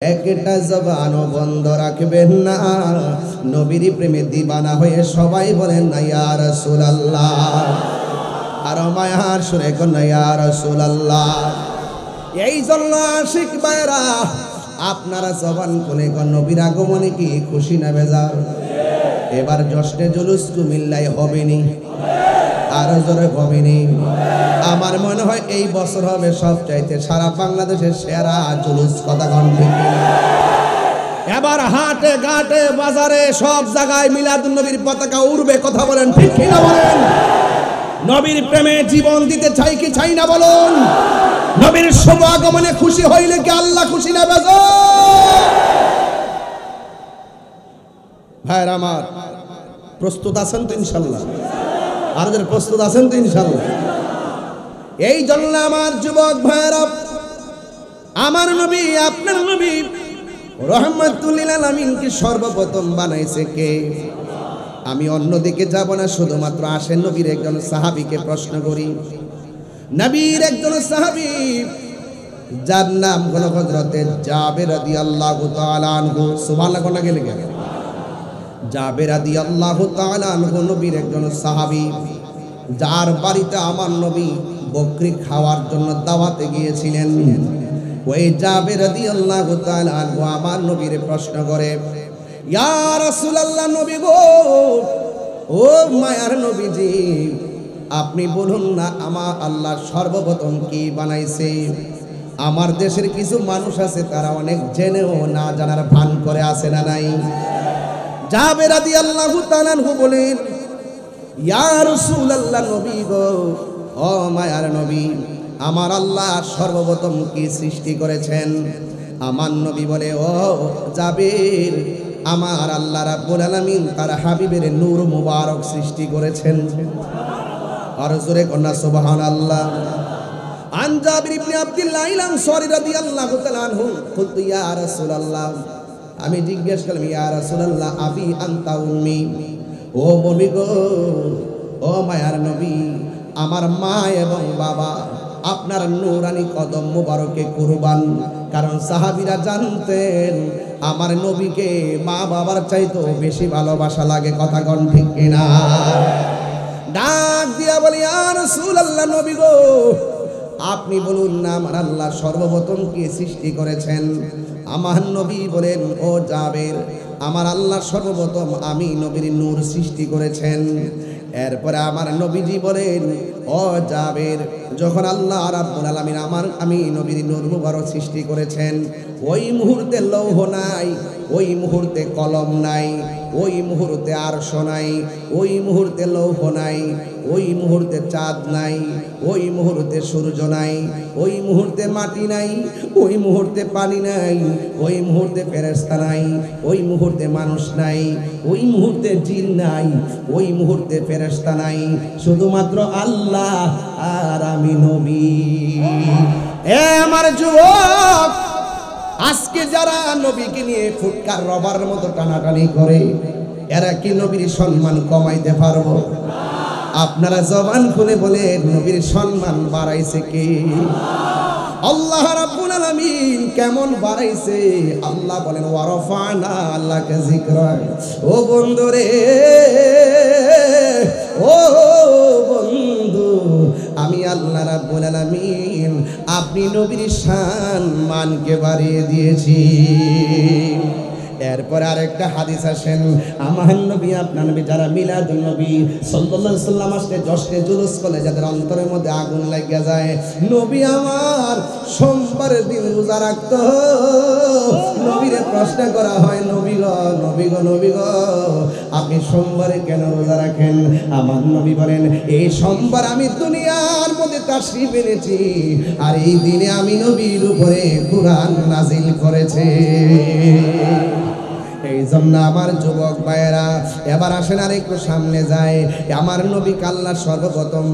একটা জবানও বন্ধ রাখবেন না। নবীর প্রেমে দিবানা হয়ে সবাই বলেন না ইয়া রাসূলুল্লাহ। আর মায়ার সুরে কোন ইয়া রাসূলুল্লাহ। এই জন্য আশিক ভাইরা আপনারা জবান খুলে কোন নবীর আগমনে কি খুশি না বেজার? এবার জশ্নে জুলুস কুমিল্লায় হবে নি, আরো জোরে হবে নি। আমার মনে হয় এই বছর হবে সবচাইতে সারা বাংলাদেশের সেরা জুলুস। কথা কোন ঠিক না? এবার হাটে ঘাটে বাজারে সব জায়গায় মিলাদুন নবীর পতাকা উড়বে। কথা বলেন ঠিক কি না বলেন? নবীর প্রেমে জীবন দিতে চাই কি চাই না বলুন? নবীর শুভ আগমনে খুশি হইলে কি আল্লাহ খুশি না বেজো? ভাইরা আমার, প্রস্তুত আছেন তো ইনশাআল্লাহ? আর যারা প্রস্তুত আছেন তো ইনশাআল্লাহ? এই জন্য আমার যুবক ভাইরা, আমার নবী আপনার নবী রহমাতুল লিল আলামিনকে সর্বপ্রথম বানাইছে কে? আমি অন্যদিকে যাব না, শুধুমাত্র আসেন নবীর একজন সাহাবীকে প্রশ্ন করি। নবীর একজন সাহাবী যার নাম হলো হযরতে জাবের রাদিয়াল্লাহু তাআলা আনহু। সুবহানাল্লাহ কোনা গেলে গেল। জাবের রাদিয়াল্লাহু তাআলা আনহু নবীর একজন সাহাবী, যার বাড়িতে আমার নবী বকরি খাওয়ার জন্য দাওয়াতে গিয়েছিলেন। ওই জাবের রাদিয়াল্লাহু তাআলা আনহু আমার নবীর প্রশ্ন করে, ইয়া রাসূলুল্লাহ, নবী গো, ও মায়ার নবীজি, আপনি বলুন না আমার আল্লাহ সর্বপ্রথম কি বানাইছে? আমার দেশের কিছু মানুষ আছে তারা অনেক জেনেও না জানার ভান করে আছে না নাই? জাবের রাদিয়াল্লাহু তাআলা আনহু বলেন, ইয়া রাসূলুল্লাহ, নবী গো, ও মায়ার নবী, আমার আল্লাহ সর্বপ্রথম কি সৃষ্টি করেছেন? আমার নবী বলে, ও জাবের, আমার আল্লাহ রাব্বুল আলামিন তার হাবিবের নূর মুবারক সৃষ্টি করেছেন। আর জোরে কন্যা সুবহানাল্লাহ। আন জাবির ইবনে আব্দুল্লাহ আল-আনসারী রাদিয়াল্লাহু তাআলা আনহু, কুলতু ইয়া রাসূলুল্লাহ, আমি জিজ্ঞেস করলাম, ইয়া রাসূলুল্লাহ আবি আনতা উম্মি, ও নবী গো, ও মায়ার নবী, আমার মা এবং বাবা আপনার নূরানি কদম মুবারকে কুরবান। কারণ সাহাবীরা জানতেন আমার নবীকে মা বাবার চাইতো বেশি ভালোবাসা লাগে। কথা কোন ঠিক কিনা? ডাক দিয়া বলি, ইয়া রাসূলুল্লাহ, নবী গো, আপনি বলুন না আমার আল্লাহ সর্বপ্রথম কি সৃষ্টি করেছেন? আমার নবী বলেন, ও জাবের, আমার আল্লাহ সর্বপ্রথম আমি নবীর নূর সৃষ্টি করেছেন। এরপরে আমার নবীজি বলেন, ও জাবের, যখন আল্লাহ রাব্বুল আলামিন আমি নবীর নূর মুবারক সৃষ্টি করেছেন, ওই মুহূর্তে লৌহ নাই, ওই মুহূর্তে কলম নাই, ওই মুহূর্তে আরশ নাই, ওই মুহূর্তে লৌহ নাই, ওই মুহূর্তে চাঁদ নাই, ওই মুহূর্তে সূর্য নাই, ওই মুহূর্তে মাটি নাই, ওই মুহূর্তে পানি নাই, ওই মুহূর্তে ফেরেশতা নাই, ওই মুহূর্তে মানুষ নাই, ওই মুহূর্তে জিন নাই, ওই মুহূর্তে ফেরেশতা নাই, শুধুমাত্র আল্লাহ আর আমি নবী। এ আমার যুবক, আজকে যারা নবীকে নিয়ে ফুটকার রবার মতো টানাটানি করে, এরা কি নবীর সম্মান কমাইতে পারবো? আপনারা জবান খুলে বলে নবীর সম্মান বাড়াইছে কে? আল্লাহ রাব্বুল আলামিন কেমন বাড়াইছে? আল্লাহ বলেন, ওয়ারফানা আল্লাহকে যিকরা। ও বন্ধু রে, ও বন্ধু, আমি আল্লাহ রাব্বুল আলামিন আপনি নবীর সম্মানকে বাড়িয়ে দিয়েছি। এরপরে আরেকটা হাদিস আসেন, আমার নবী আপনার নবী যারা মিলাদুন নবী সাল্লাল্লাহু আলাইহি ওয়াসাল্লাম আসলে জশ্নে জুলুস করলে যাদের অন্তরের মধ্যে আগুন লাগিয়া যায়, নবী আমার সোমবারের দিন রোজা রাখতো। নবীরে প্রশ্ন করা হয়, নবী গো, নবী গো, নবী গো, আপনি সোমবারে কেন রোজা রাখেন? আমার নবী বলেন, এই সোমবার আমি দুনিয়ার মধ্যে তাশরীফ এনেছি, আর এই দিনে আমি নবীর উপরে কুরআন নাজিল করেছে। এই জন্য আমার যুবক ভাইয়েরা, এবার আসেন আর একটু সামনে যায়। আমার নবী আল্লাহ সর্বপ্রথম